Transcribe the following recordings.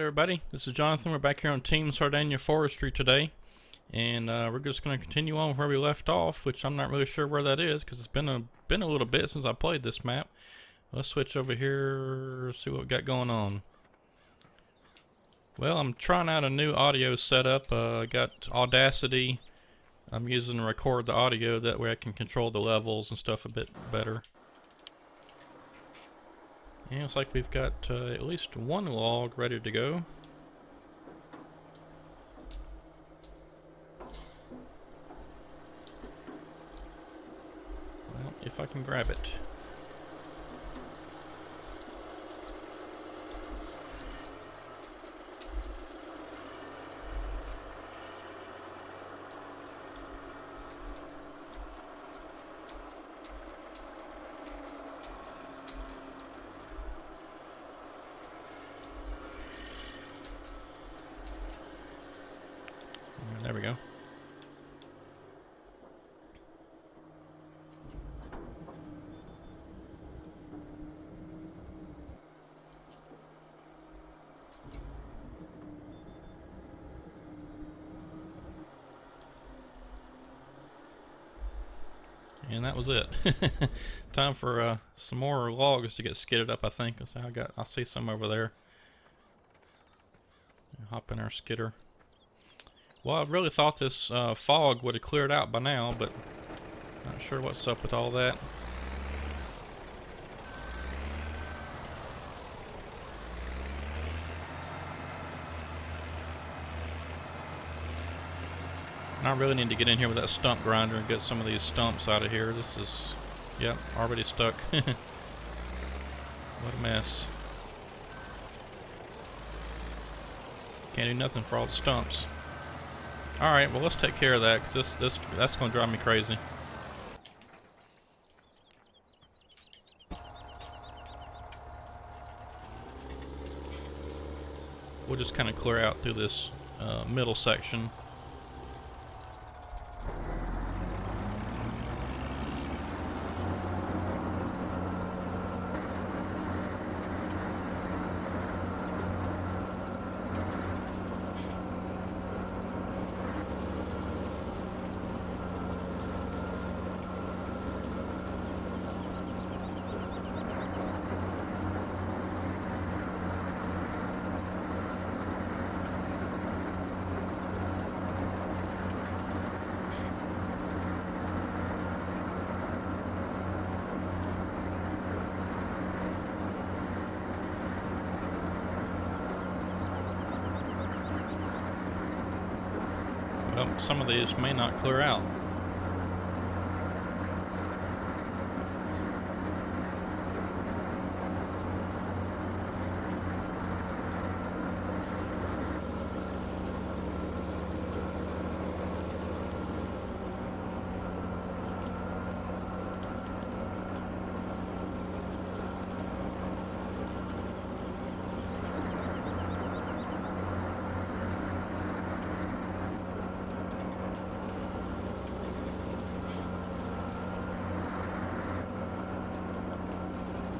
Alright everybody, this is Jonathan. We're back here on Team Sardegna Forestry today, and we're just going to continue on where we left off, which I'm not really sure where that is because it's been a little bit since I played this map. Let's switch over here, see what we got going on. Well, I'm trying out a new audio setup. I got Audacity. I'm using to record the audio, that way I can control the levels and stuff a bit better. And it's like we've got at least one log ready to go. Well, if I can grab it. There we go. And that was it. Time for some more logs to get skidded up, I think. I see some over there. Hop in our skidder. Well, I really thought this fog would have cleared out by now, but not sure what's up with all that. And I really need to get in here with that stump grinder and get some of these stumps out of here. This is, yep, already stuck. What a mess. Can't do nothing for all the stumps. Alright, well let's take care of that, because that's going to drive me crazy. We'll just kind of clear out through this middle section. Well, some of these may not clear out.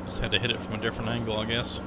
Just had to hit it from a different angle, I guess.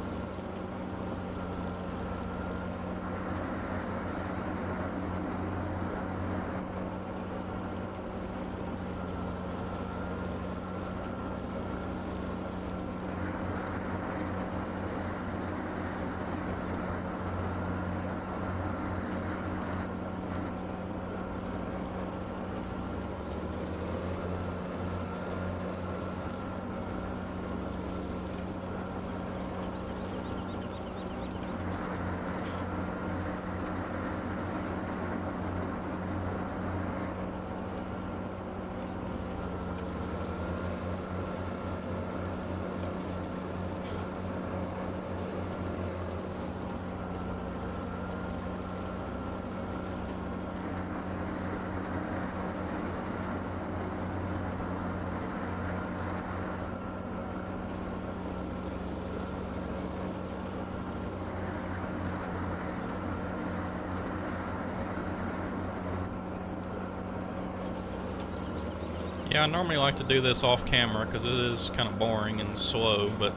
Yeah, I normally like to do this off camera because it is kind of boring and slow, but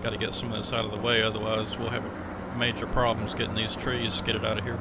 got to get some of this out of the way, otherwise we'll have major problems getting these trees skidded out of here.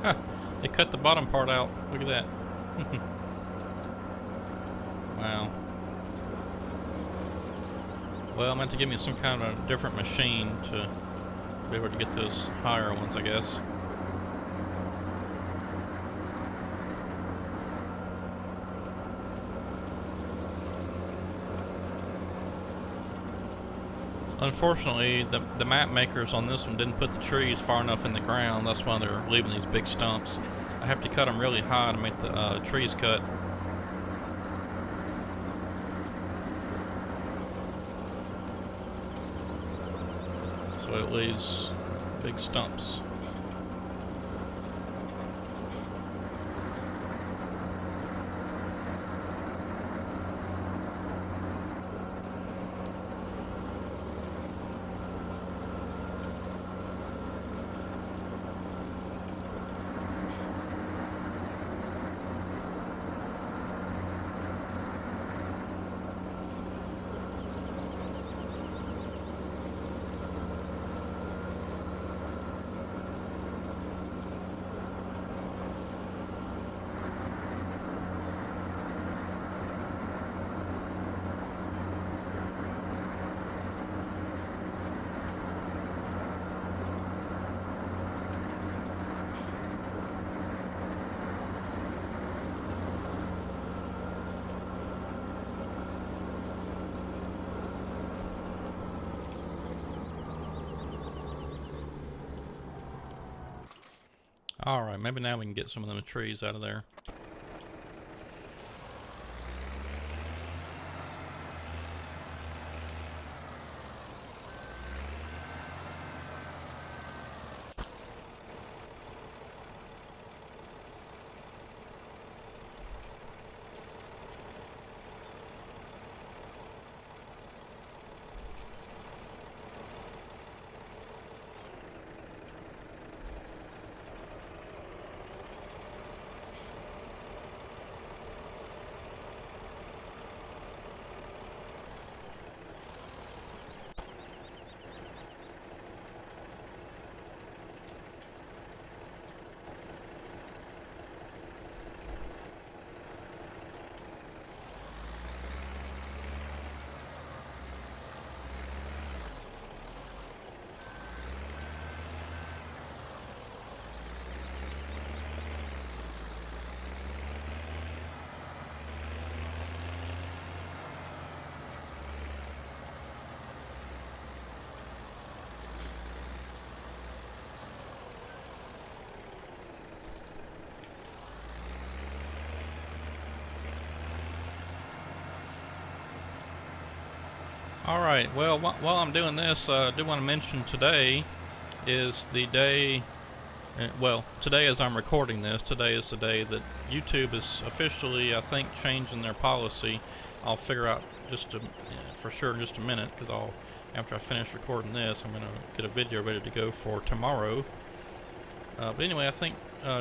Huh, they cut the bottom part out. Look at that. Wow. Well, I'm going to give me some kind of a different machine to be able to get those higher ones, I guess. Unfortunately, the map makers on this one didn't put the trees far enough in the ground. That's why they're leaving these big stumps. I have to cut them really high to make the trees cut. So it leaves big stumps. Alright, maybe now we can get some of them trees out of there. Alright, well, while I'm doing this, I do want to mention today is the day, well, today as I'm recording this, today is the day that YouTube is officially, I think, changing their policy. I'll figure out for sure in just a minute, because after I finish recording this, I'm going to get a video ready to go for tomorrow. But anyway, I think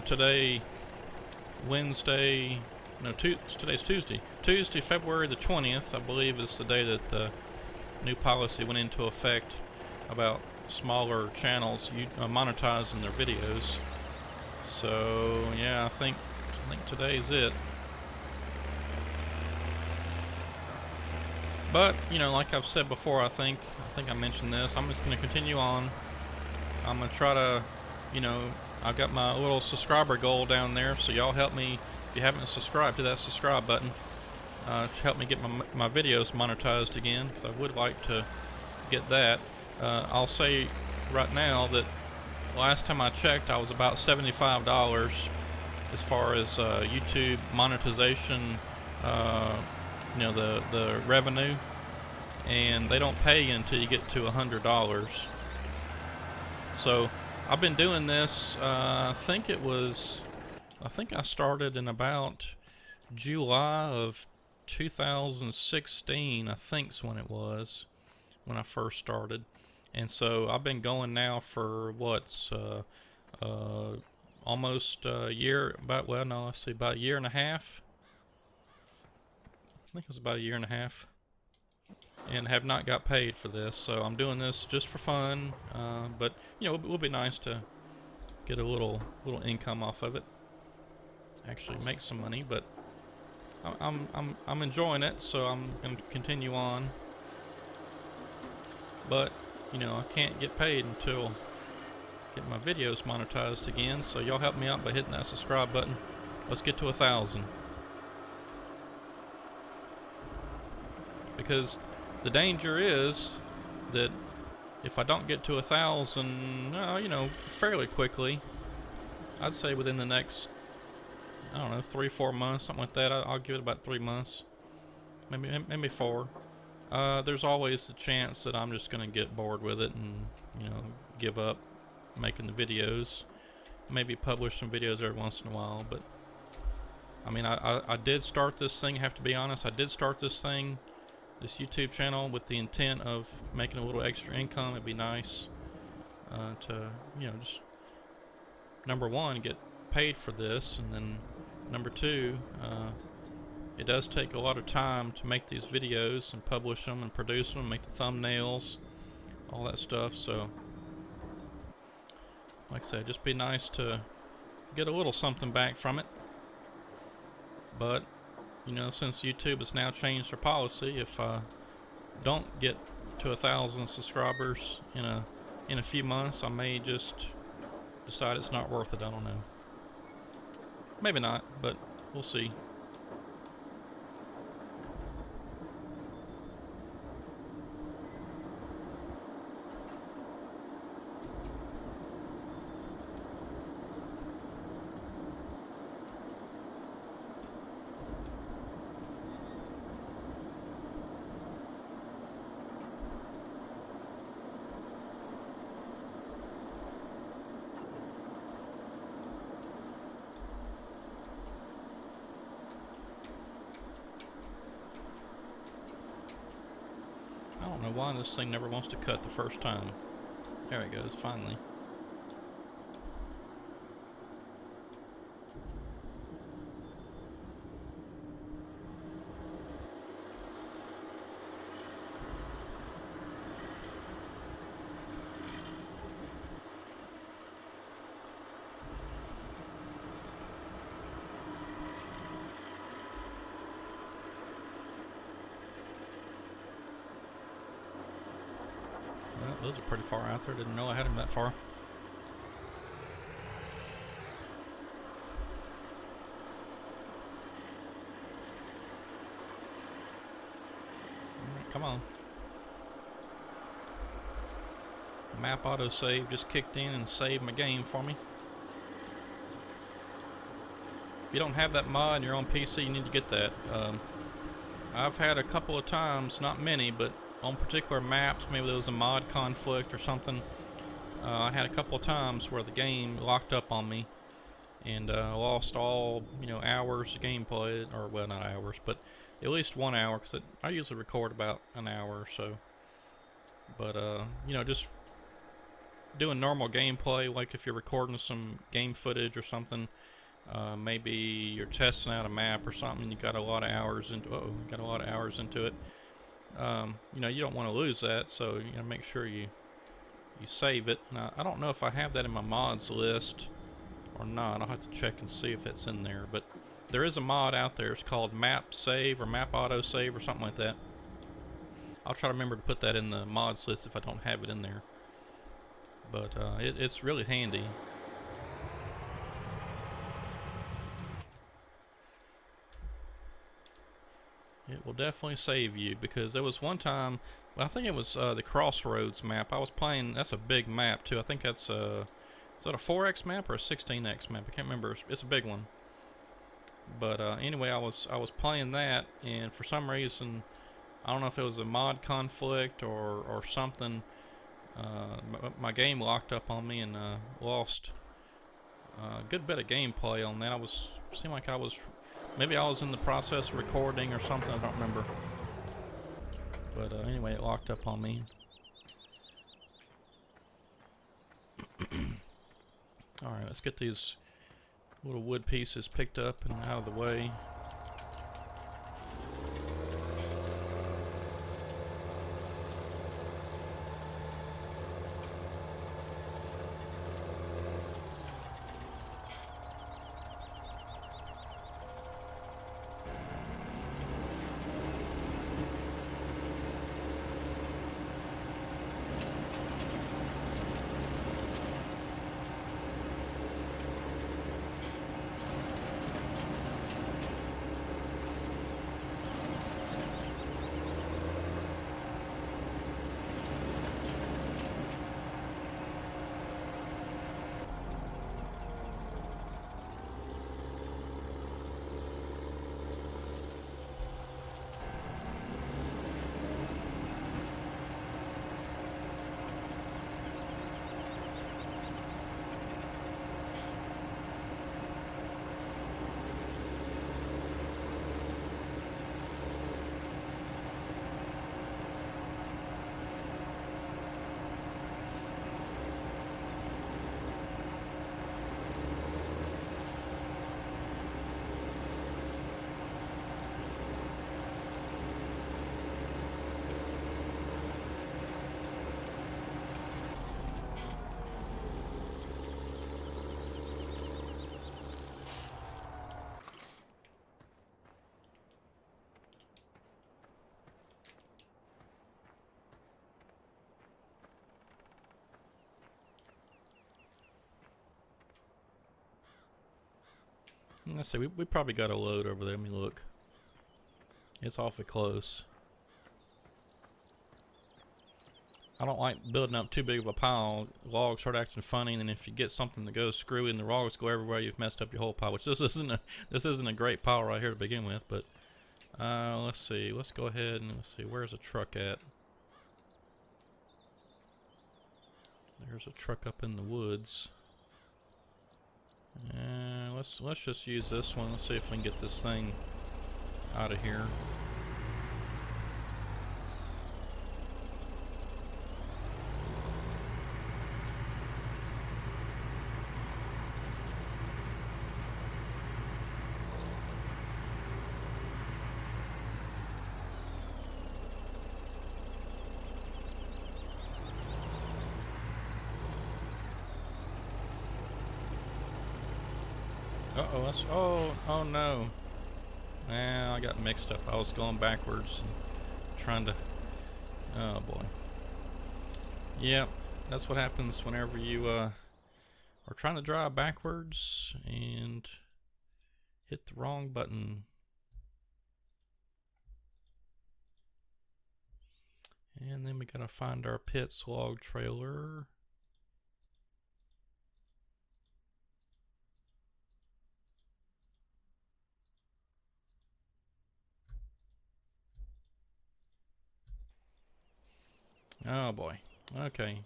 today, Wednesday, no, today's Tuesday. Tuesday, February the 20th, I believe, is the day that the new policy went into effect about smaller channels monetizing their videos. So yeah, I think today's it. But you know, like I've said before, I think I mentioned this. I'm just going to continue on. I'm going to try to, you know, I've got my little subscriber goal down there, so y'all help me. If you haven't subscribed, to that subscribe button to help me get my videos monetized again, because I would like to get that. I'll say right now that last time I checked, I was about $75 as far as YouTube monetization, you know, the revenue, and they don't pay you until you get to $100. So I've been doing this. I think I started in about July of 2016, I think's when it was, when I first started. And so I've been going now for almost a year, about a year and a half. I think it was about a year and a half, and have not got paid for this. So I'm doing this just for fun, but you know, it will be nice to get a little income off of it, actually make some money. But I'm enjoying it, so I'm going to continue on. But you know, I can't get paid until I get my videos monetized again. So y'all help me out by hitting that subscribe button. Let's get to 1,000. Because the danger is that if I don't get to 1,000, you know, fairly quickly, I'd say within the next, I don't know, 3-4 months, something like that. I'll give it about 3 months, maybe 4. There's always the chance that I'm just gonna get bored with it and, you know, give up making the videos. Maybe publish some videos every once in a while. But I mean, I did start this thing. I have to be honest. I did start this YouTube channel with the intent of making a little extra income. It'd be nice to, you know, just number one, get paid for this, and then number two, it does take a lot of time to make these videos and publish them and produce them, make the thumbnails, all that stuff. So like I said, just be nice to get a little something back from it. But you know, since YouTube has now changed their policy, if I don't get to 1,000 subscribers in a few months, I may just decide it's not worth it. I don't know. Maybe not, but we'll see. I don't know why this thing never wants to cut the first time. There it goes, finally. Well, those are pretty far out there. Didn't know I had them that far. Alright, come on. Map autosave just kicked in and saved my game for me. If you don't have that mod and you're on PC, you need to get that. I've had a couple of times, not many, but on particular maps. Maybe there was a mod conflict or something. I had a couple of times where the game locked up on me and lost all, hours of gameplay, or well, not hours, but at least 1 hour, because I usually record about an hour or so. But just doing normal gameplay, like if you're recording some game footage or something, maybe you're testing out a map or something, you got a lot of hours into it. You don't want to lose that, so make sure you save it. Now, I don't know if I have that in my mods list or not. I'll have to check and see if it's in there, but there is a mod out there. It's called Map Save or Map Auto Save or something like that. I'll try to remember to put that in the mods list if I don't have it in there, but it's really handy. It will definitely save you, because there was one time, well, I think it was the Crossroads map. I was playing, that's a big map too. I think that's is that a 4x map or a 16x map? I can't remember. It's a big one. But anyway, I was playing that, and for some reason, I don't know if it was a mod conflict or something, my game locked up on me and lost a good bit of gameplay on that. Seemed like maybe I was in the process of recording or something, I don't remember. But anyway, it locked up on me. Alright, let's get these little wood pieces picked up and out of the way. Let's see, we probably got a load over there. Let me look. It's awfully close. I don't like building up too big of a pile. Logs start acting funny, and then if you get something that goes screwy and the logs go everywhere, you've messed up your whole pile. Which this isn't a great pile right here to begin with. But let's see. Let's go ahead and let's see. Where's the truck at? There's a truck up in the woods. Let's just use this one. Let's see if we can get this thing out of here. Oh no. Nah, I got mixed up. I was going backwards and trying to, oh boy. Yep, that's what happens whenever you are trying to drive backwards and hit the wrong button. And then we gotta find our pits log trailer. Oh boy. Okay.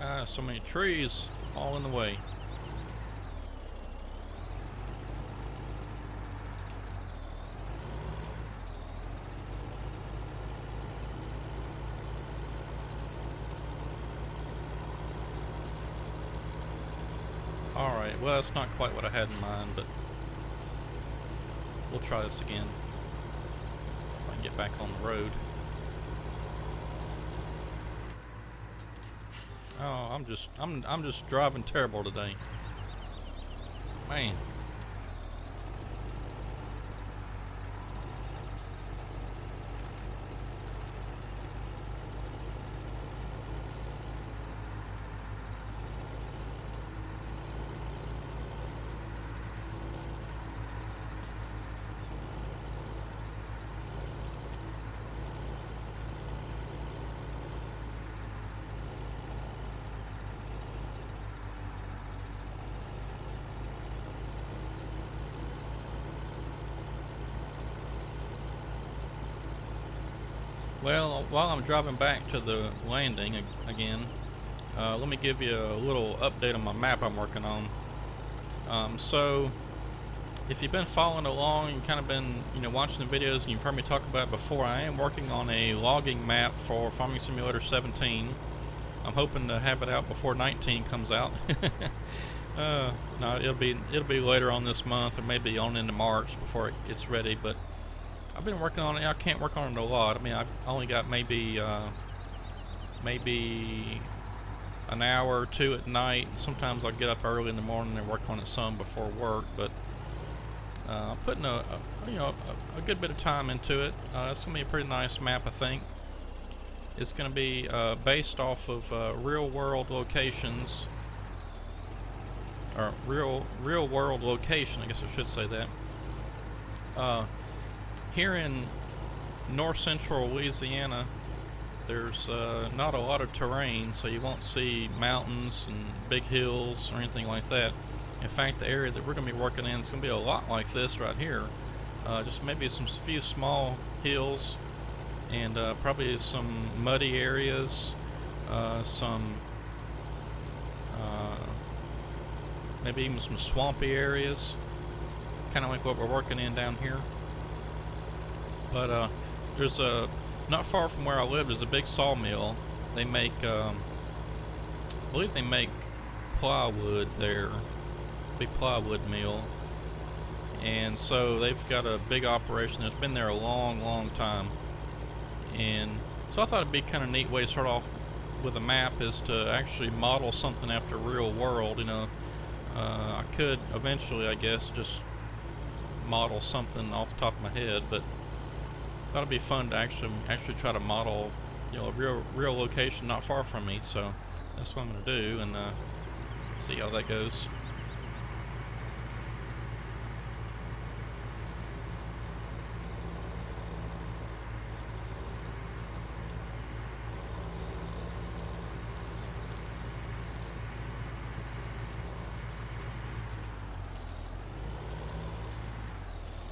Ah, so many trees all in the way. Alright, well, that's not quite what I had in mind, but we'll try this again. If I can get back on the road. Oh, I'm just driving terrible today. Man. Well, while I'm driving back to the landing again, let me give you a little update on my map I'm working on. So, if you've been following along and kind of been, watching the videos and you've heard me talk about it before, I am working on a logging map for Farming Simulator 17. I'm hoping to have it out before 19 comes out. No, it'll be later on this month, or maybe on into March before it's ready. But I've been working on it. I can't work on it a lot. I mean, I've only got maybe an hour or two at night. Sometimes I'll get up early in the morning and work on it some before work. But I'm putting a good bit of time into it. It's gonna be a pretty nice map, I think. It's gonna be based off of real world locations, or real world location, I guess I should say that. Here in north central Louisiana, there's not a lot of terrain, so you won't see mountains and big hills or anything like that. In fact, the area that we're going to be working in is going to be a lot like this right here. Just maybe some few small hills, and probably some muddy areas, maybe even some swampy areas, kind of like what we're working in down here. But there's not far from where I live, there's a big sawmill. They make, I believe they make plywood there, big plywood mill. And so they've got a big operation that's been there a long time. And so I thought it'd be kind of neat way to start off with a map is to actually model something after real world. I could eventually, I guess, just model something off the top of my head, but thought it'd be fun to actually try to model, a real location not far from me. So that's what I'm gonna do, and see how that goes.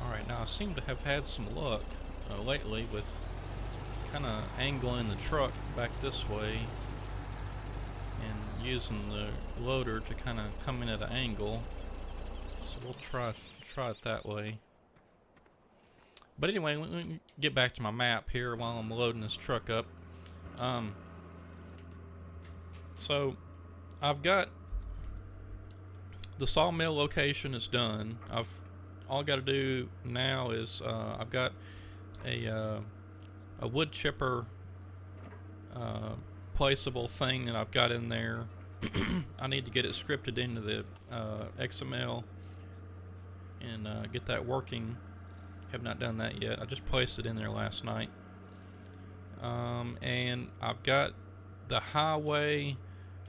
Alright, now I seem to have had some luck lately with kind of angling the truck back this way and using the loader to kind of come in at an angle. So we'll try it that way. But anyway, let me get back to my map here while I'm loading this truck up. So I've got the sawmill location is done. All I got to do now is I've got a wood chipper placeable thing that I've got in there. I need to get it scripted into the XML and get that working. Have not done that yet. I just placed it in there last night. and I've got the highway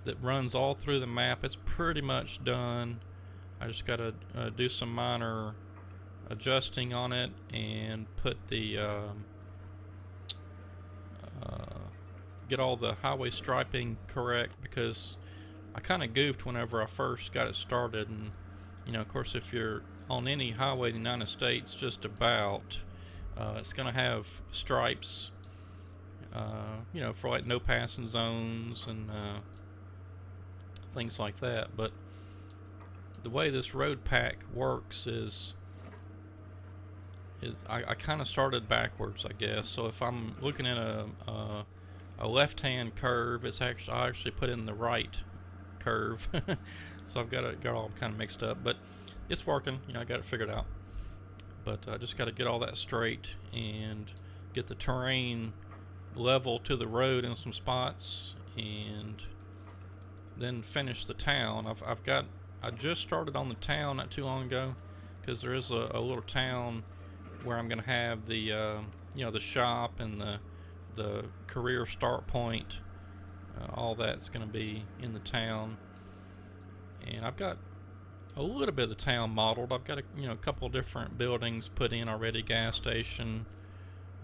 that runs all through the map. It's pretty much done. I just got to do some minor adjusting on it and put the get all the highway striping correct, because I kind of goofed whenever I first got it started. And you know, of course, if you're on any highway in the United States, just about, it's gonna have stripes, you know, for like no passing zones and things like that. But the way this road pack works is I kind of started backwards, I guess. So if I'm looking at a left-hand curve, it's actually, I actually put in the right curve. So I've got it all kind of mixed up, but it's working. You know, I got it figured out. But I just got to get all that straight and get the terrain level to the road in some spots, and then finish the town. I just started on the town not too long ago, because there is a little town where I'm going to have the you know, the shop and the career start point. All that's going to be in the town, and I've got a little bit of the town modeled. I've got a couple different buildings put in already, gas station,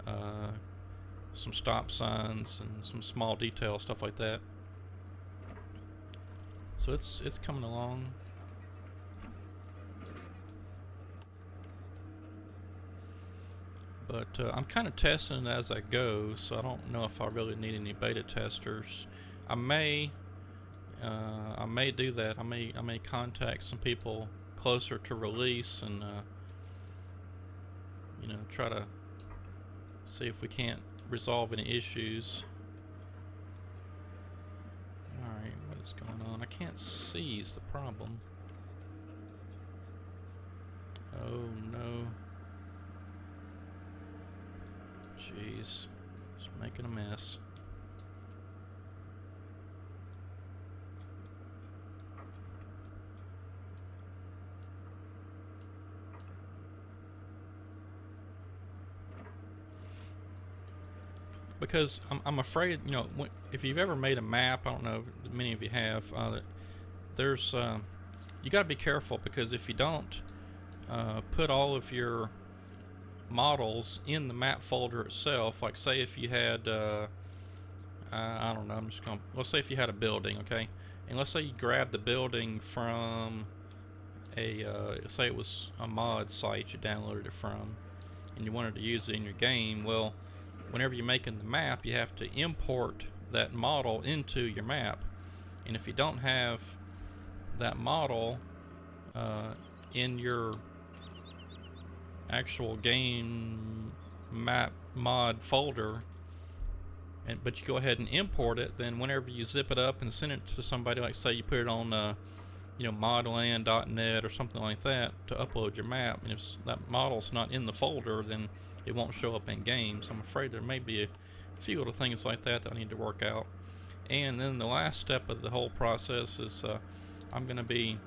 some stop signs, and some small detail stuff like that. So it's coming along. But I'm kind of testing it as I go, so I don't know if I really need any beta testers. I may do that. I may contact some people closer to release and you know, try to see if we can't resolve any issues. Alright, what is going on? I can't see is the problem. Oh no. Jeez. Just making a mess. Because I'm afraid, you know, if you've ever made a map, I don't know if many of you have, there's you got to be careful, because if you don't put all of your models in the map folder itself, like say if you had I don't know, let's say if you had a building, okay, and let's say you grabbed the building from a say it was a mod site you downloaded it from, and you wanted to use it in your game. Well, whenever you're making the map, you have to import that model into your map, and if you don't have that model in your actual game map mod folder, but you go ahead and import it, then whenever you zip it up and send it to somebody, like say you put it on you know, modland.net or something like that to upload your map, and if that model's not in the folder, then it won't show up in game. So I'm afraid there may be a few little things like that I need to work out. And then the last step of the whole process is I'm going to be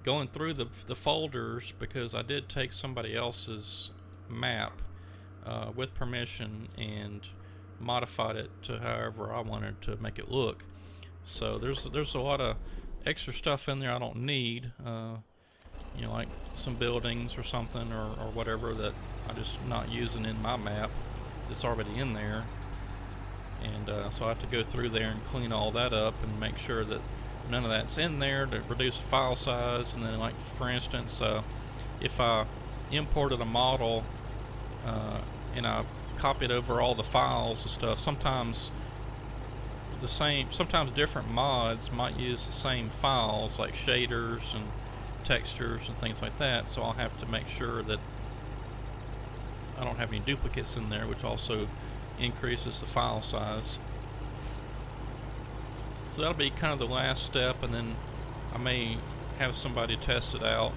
going through the folders, because I did take somebody else's map with permission and modified it to however I wanted to make it look. So there's a lot of extra stuff in there I don't need, you know, like some buildings or something or whatever that I'm just not using in my map that's already in there. And so I have to go through there and clean all that up and make sure that none of that's in there, to reduce the file size. And then, like for instance, if I imported a model and I copied over all the files and stuff, sometimes different mods might use the same files, like shaders and textures and things like that. So I'll have to make sure that I don't have any duplicates in there, which also increases the file size. So that'll be kind of the last step, and then I may have somebody test it out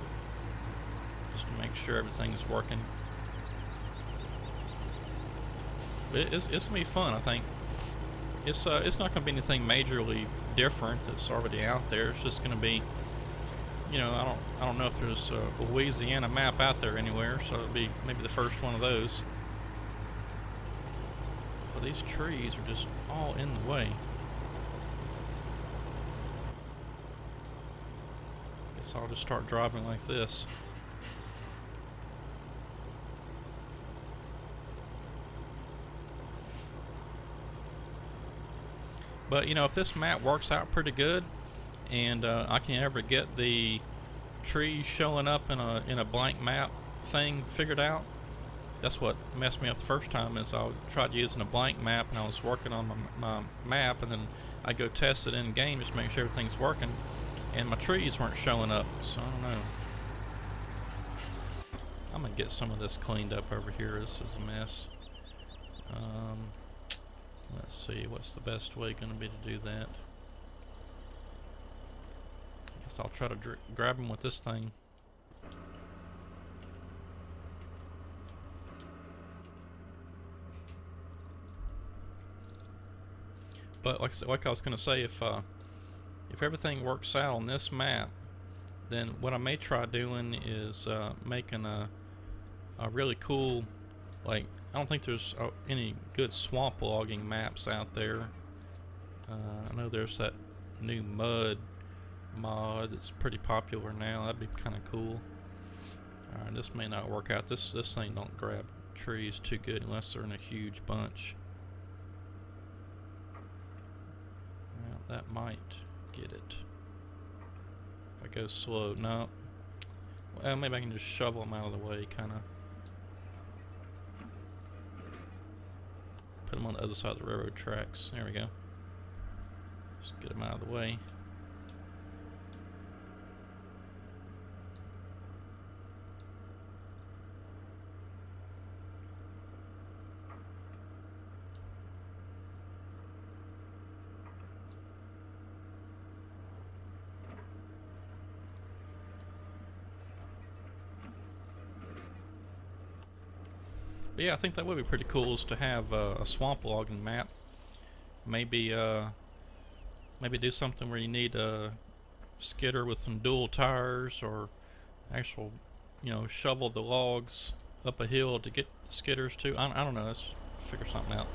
just to make sure everything's working. But it's gonna be fun, I think. It's not gonna be anything majorly different that's already out there. It's just gonna be, you know, I don't know if there's a Louisiana map out there anywhere, so it'll be maybe the first one of those. But these trees are just all in the way. Guess I'll just start driving like this. But you know, if this map works out pretty good, and I can ever get the trees showing up in a blank map thing figured out. That's what messed me up the first time, is I tried using a blank map and I was working on my map, and then I go test it in game just to make sure everything's working, and my trees weren't showing up, so I don't know. I'm gonna get some of this cleaned up over here. This is a mess. Let's see, what's the best way gonna be to do that? I guess I'll try to grab them with this thing. But like I was gonna say, if everything works out on this map, then what I may try doing is making a really cool, like, I don't think there's any good swamp logging maps out there. I know there's that new mud mod that's pretty popular now. That'd be kind of cool. Alright, this may not work out. This thing don't grab trees too good unless they're in a huge bunch. Well, that might get it. If I go slow, no. Well, maybe I can just shovel them out of the way, kind of. Put them on the other side of the railroad tracks. There we go. Just get them out of the way. But yeah, I think that would be pretty cool, is to have a swamp logging map. Maybe maybe do something where you need a skidder with some dual tires, or actual, you know, shovel the logs up a hill to get skidders too. I don't know. Let's figure something out.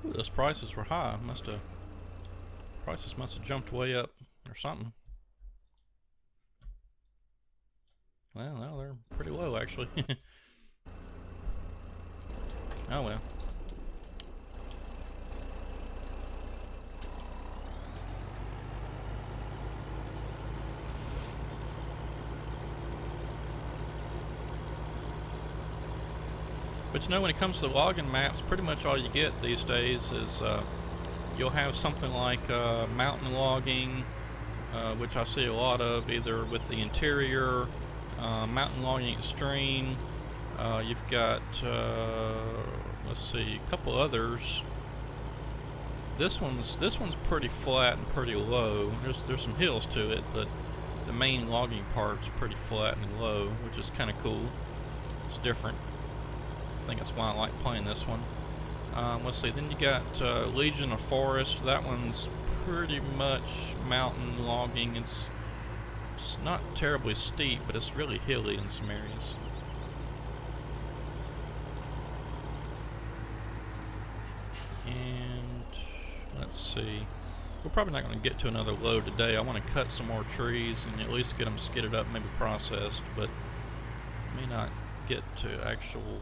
Ooh, those prices were high. Prices must have jumped way up or something. Well, no, they're pretty low actually. Oh well. But you know, when it comes to logging maps, pretty much all you get these days is you'll have something like mountain logging, which I see a lot of, either with the interior, mountain logging extreme. You've got, let's see, a couple others. This one's pretty flat and pretty low. There's some hills to it, but the main logging part's pretty flat and low, which is kind of cool. It's different. I think that's why I like playing this one. Let's see, then you got Legion of Forest. That one's pretty much mountain logging. It's not terribly steep, but it's really hilly in some areas. Let's see. We're probably not going to get to another load today. I want to cut some more trees and at least get them skidded up, maybe processed, but may not get to actual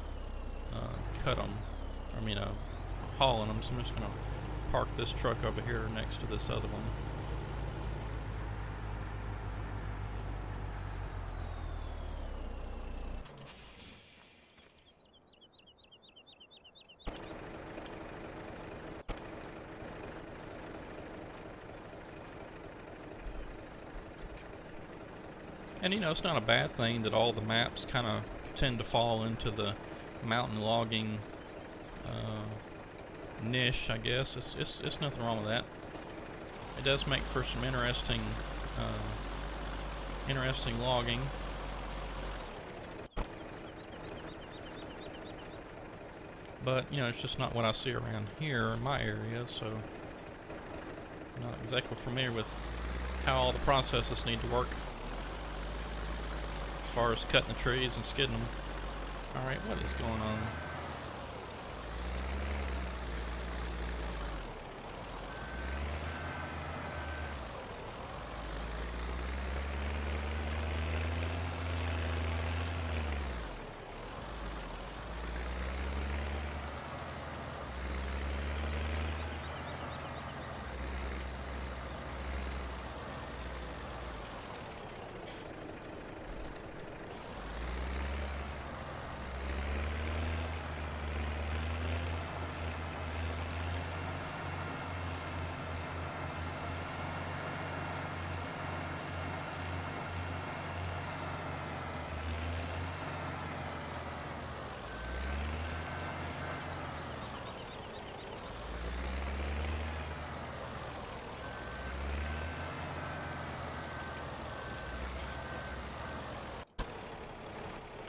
cut them. I mean, hauling them. So I'm just going to park this truck over here next to this other one. And you know, it's not a bad thing that all the maps kind of tend to fall into the mountain logging niche, I guess. It's nothing wrong with that. It does make for some interesting logging. But, you know, it's just not what I see around here in my area, so I'm not exactly familiar with how all the processes need to work as far as cutting the trees and skidding them. Alright, what is going on?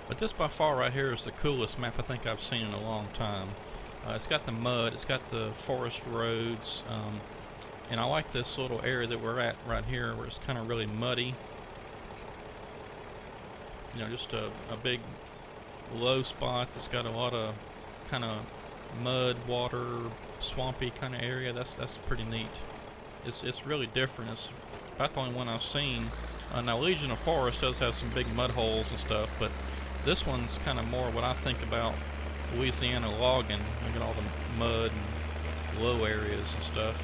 But this by far right here is the coolest map I think I've seen in a long time. It's got the mud, it's got the forest roads, and I like this little area that we're at right here where it's kind of really muddy. You know, just a big low spot that's got a lot of kind of mud, water, swampy kind of area. That's pretty neat. It's really different. It's about the only one I've seen. Now Legion of Forest does have some big mud holes and stuff, but this one's kind of more what I think about Louisiana logging. Look at all the mud and low areas and stuff.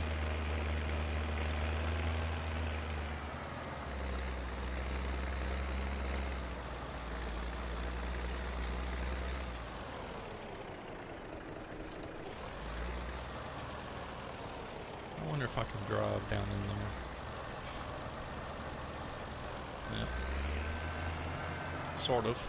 I wonder if I can drive down in there. Yep. Sort of.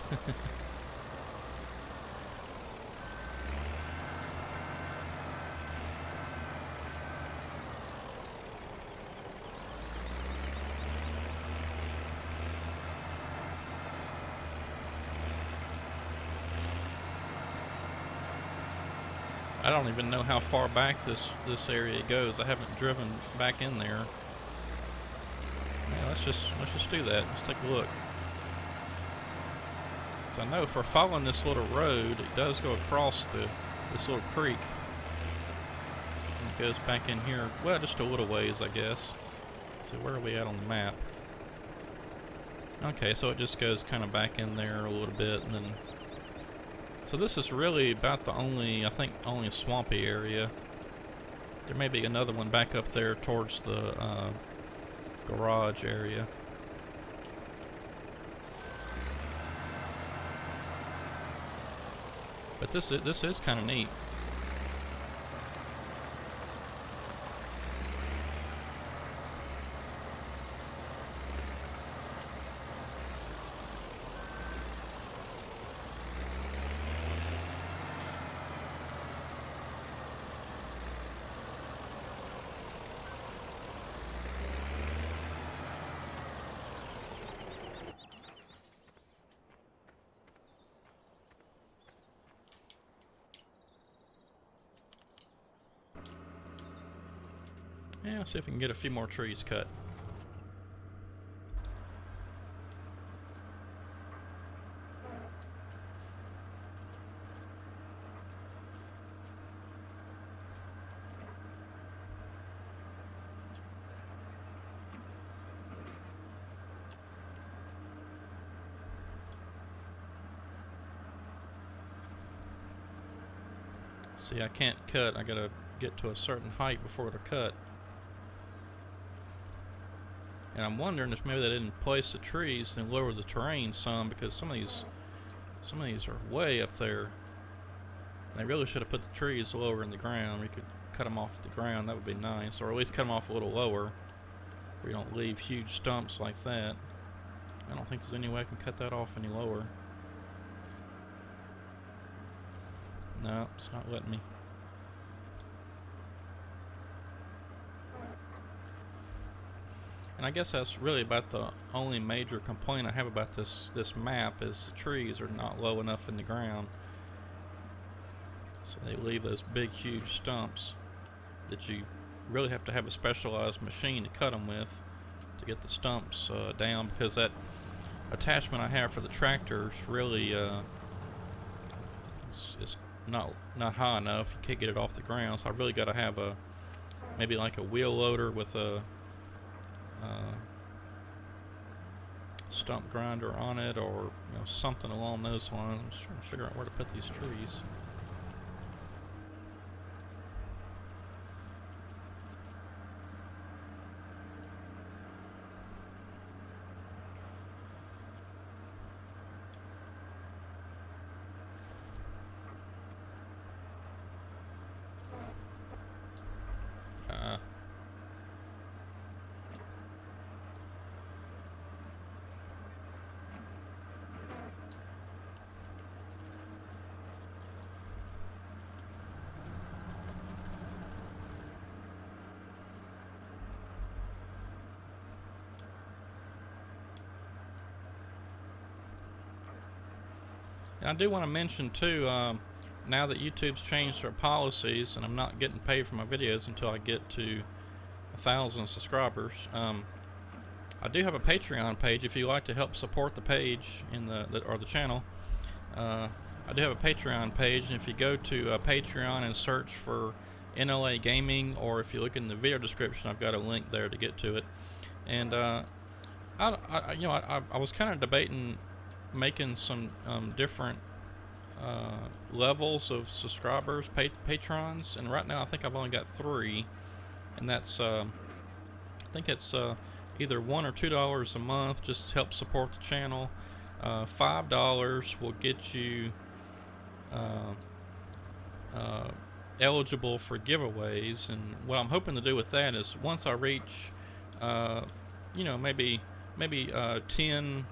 I don't even know how far back this area goes. I haven't driven back in there. Yeah, let's just do that. Let's take a look. So I know if we're following this little road, it does go across this little creek. And it goes back in here, well, just a little ways, I guess. So where are we at on the map? Okay, so it just goes kind of back in there a little bit, and then... So this is really about the only, I think, only swampy area. There may be another one back up there towards the garage area. But this is kind of neat. Yeah, let's see if we can get a few more trees cut. See, I can't cut. I gotta get to a certain height before it'll cut. And I'm wondering if maybe they didn't place the trees and lower the terrain some, because some of these are way up there. They really should have put the trees lower in the ground. We could cut them off at the ground. That would be nice, or at least cut them off a little lower, where you don't leave huge stumps like that. I don't think there's any way I can cut that off any lower. No, it's not letting me. And I guess that's really about the only major complaint I have about this map, is the trees are not low enough in the ground. So they leave those big, huge stumps that you really have to have a specialized machine to cut them with to get the stumps down, because that attachment I have for the tractor is really it's not high enough. You can't get it off the ground, so I really got to have maybe like a wheel loader with a stump grinder on it, or something along those lines. I'm just trying to figure out where to put these trees. And I do want to mention too, now that YouTube's changed their policies and I'm not getting paid for my videos until I get to 1,000 subscribers, I do have a Patreon page if you like to help support the page in the channel. I do have a Patreon page, and if you go to Patreon and search for NLA Gaming, or if you look in the video description, I've got a link there to get to it. And I was kind of debating making some different levels of subscribers, patrons, and right now I think I've only got 3, and that's I think it's either $1 or $2 a month just to help support the channel. $5 will get you eligible for giveaways, and what I'm hoping to do with that is once I reach maybe 10,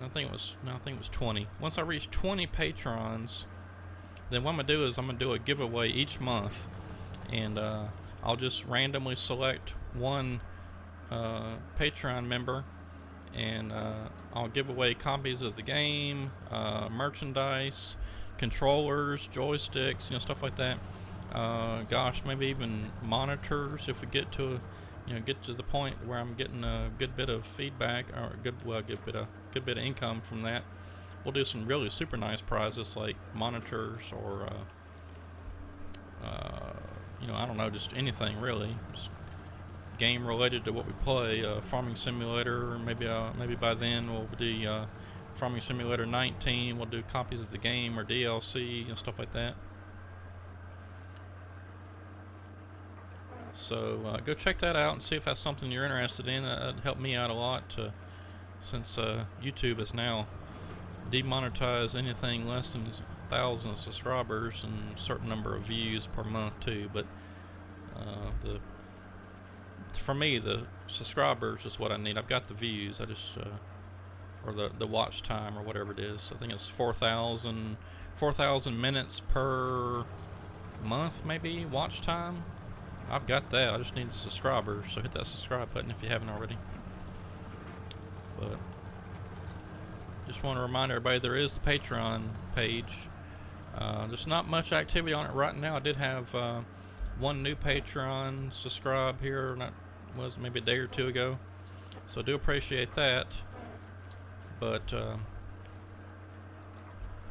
I think it was 20. Once I reach 20 patrons, then what I'm gonna do is I'm gonna do a giveaway each month, and I'll just randomly select one Patreon member, and I'll give away copies of the game, merchandise, controllers, joysticks, stuff like that. Gosh, maybe even monitors if we get to the point where I'm getting a good bit of feedback, or a good bit of income from that. We'll do some really super nice prizes like monitors, or I don't know, just anything really, just game related to what we play. Farming Simulator, maybe by then we'll do Farming Simulator 19. We'll do copies of the game or DLC and stuff like that. So go check that out and see if that's something you're interested in. That'd help me out a lot, since YouTube has now demonetized anything less than 1,000 subscribers and a certain number of views per month too. But for me, the subscribers is what I need. I've got the views. I just or the watch time, or whatever it is. I think it's 4,000 minutes per month, maybe, watch time. I've got that. I just need the subscribers, so hit that subscribe button if you haven't already. But just want to remind everybody, there is the Patreon page. There's not much activity on it right now. I did have one new patron subscribe here, was maybe a day or two ago, so I do appreciate that. But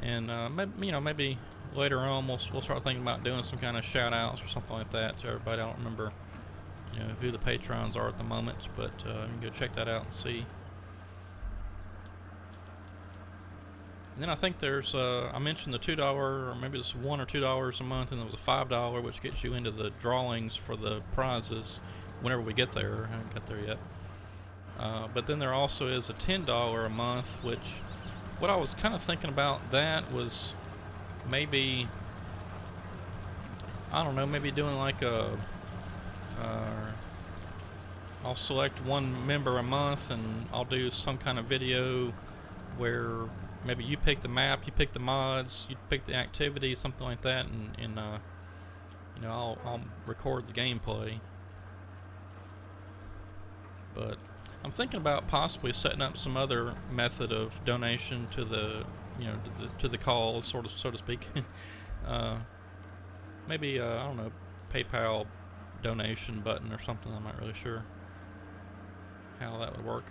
maybe later on we'll start thinking about doing some kind of shout outs or something like that to everybody. I don't remember who the patrons are at the moment, but you can go check that out and see. And then I think there's, I mentioned the $2, or maybe it's $1 or $2 a month, and there was a $5, which gets you into the drawings for the prizes whenever we get there. I haven't got there yet. But then there also is a $10 a month, which, what I was kind of thinking about that was maybe, I don't know, maybe doing like I'll select one member a month and I'll do some kind of video where maybe you pick the map, you pick the mods, you pick the activity, something like that, and you know, I'll record the gameplay. But I'm thinking about possibly setting up some other method of donation to the, you know, to the cause, so to speak. Maybe I don't know, PayPal donation button or something. I'm not really sure how that would work.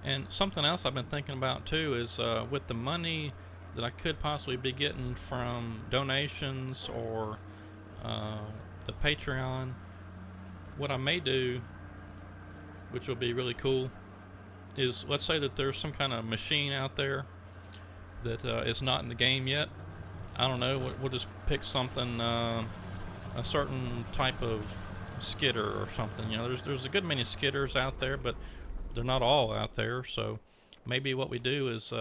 And something else I've been thinking about too is with the money that I could possibly be getting from donations or the Patreon, what I may do, which will be really cool, is let's say that there's some kind of machine out there that is not in the game yet. I don't know, we'll just pick something, a certain type of skidder or something. You know, there's a good many skidders out there, but they're not all out there. So maybe what we do is,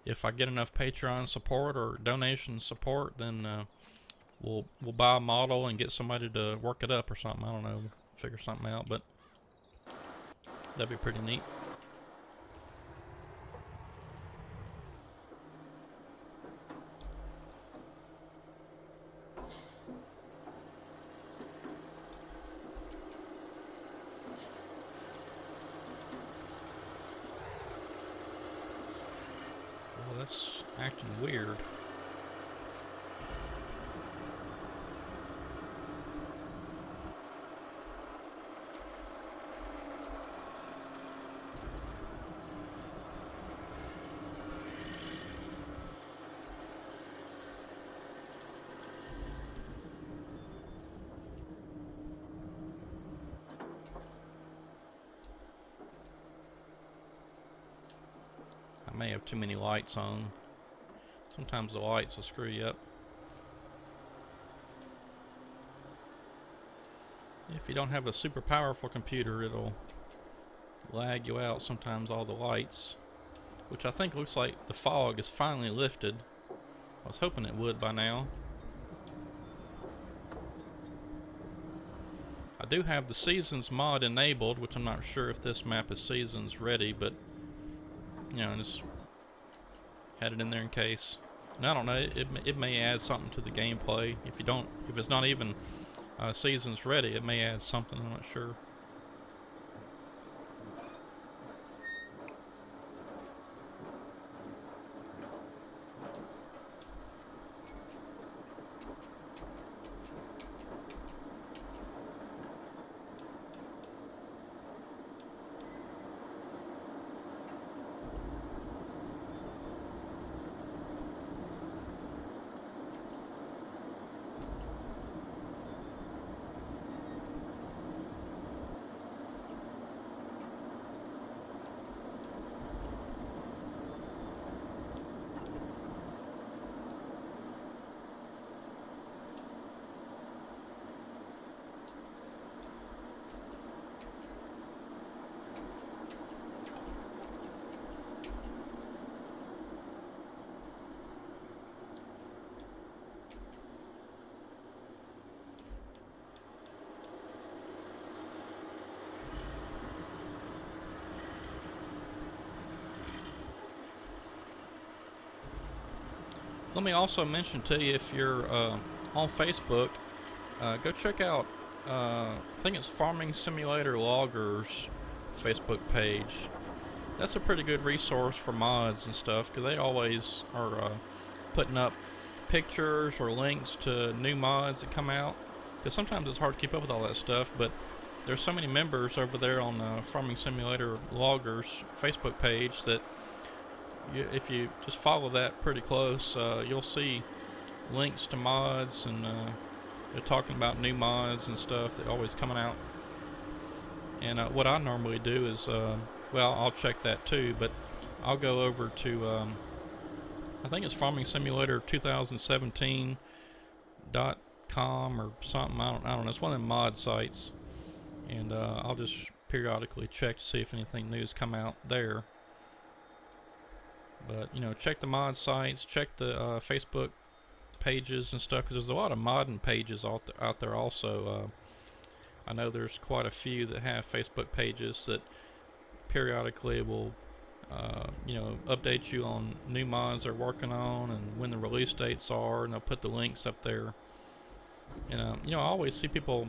if I get enough Patreon support or donation support, then we'll buy a model and get somebody to work it up or something. I don't know, figure something out, but that'd be pretty neat. Well, that's acting weird. I may have too many lights on. Sometimes the lights will screw you up. If you don't have a super powerful computer, it'll lag you out sometimes, all the lights. Which I think looks like the fog is finally lifted. I was hoping it would by now. I do have the seasons mod enabled, which I'm not sure if this map is seasons ready, but you know, just had it in there in case. And I don't know, it may add something to the gameplay. If it's not even seasons ready, it may add something, I'm not sure. Let me also mention to you, if you're on Facebook, go check out, I think it's Farming Simulator Loggers Facebook page. That's a pretty good resource for mods and stuff, because they always are putting up pictures or links to new mods that come out. Because sometimes it's hard to keep up with all that stuff, but there's so many members over there on Farming Simulator Loggers Facebook page that if you just follow that pretty close, you'll see links to mods, and they're talking about new mods and stuff that are always coming out. And what I normally do is, well, I'll check that too, but I'll go over to, I think it's Farming Simulator 2017.com or something. I don't know. It's one of them mod sites, and I'll just periodically check to see if anything new's come out there. But you know, check the mod sites, check the Facebook pages and stuff, because there's a lot of modding pages out there also. I know there's quite a few that have Facebook pages that periodically will, you know, update you on new mods they're working on and when the release dates are, and they'll put the links up there. And you know, I always see people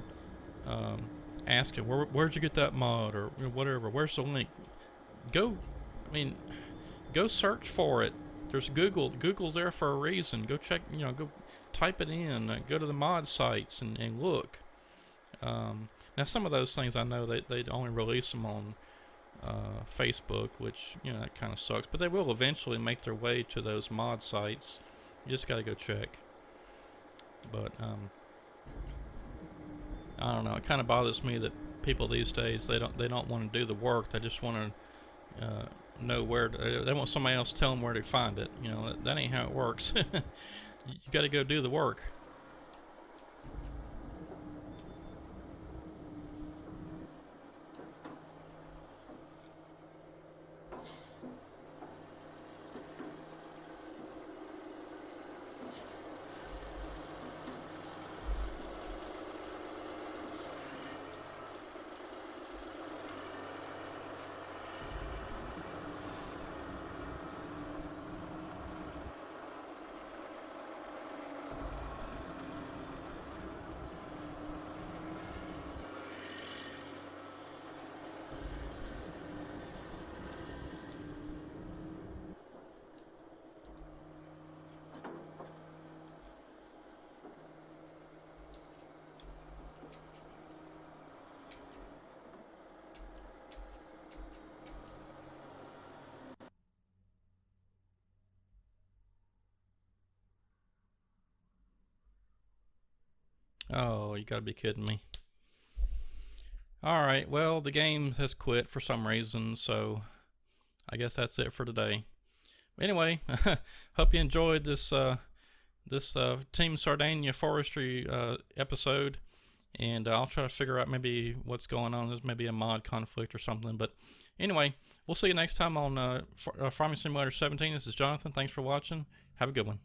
asking, "Where'd you get that mod?" or whatever. Where's the link? Go, I mean, go search for it. There's Google. Google's there for a reason. Go check. You know, go type it in. Go to the mod sites and look. Now some of those things I know they only release them on Facebook, which, you know, that kind of sucks, but they will eventually make their way to those mod sites. You just gotta go check. But I don't know, it kind of bothers me that people these days, they don't want to do the work. They just want to know where to, they want somebody else to tell them where to find it. You know, that ain't how it works. You gotta go do the work. Oh, you gotta be kidding me. Alright, well, the game has quit for some reason, so I guess that's it for today. Anyway, hope you enjoyed this Team Sardegna Forestry episode, and I'll try to figure out maybe what's going on. There's maybe a mod conflict or something, but anyway, we'll see you next time on Farming Simulator 17. This is Jonathan. Thanks for watching. Have a good one.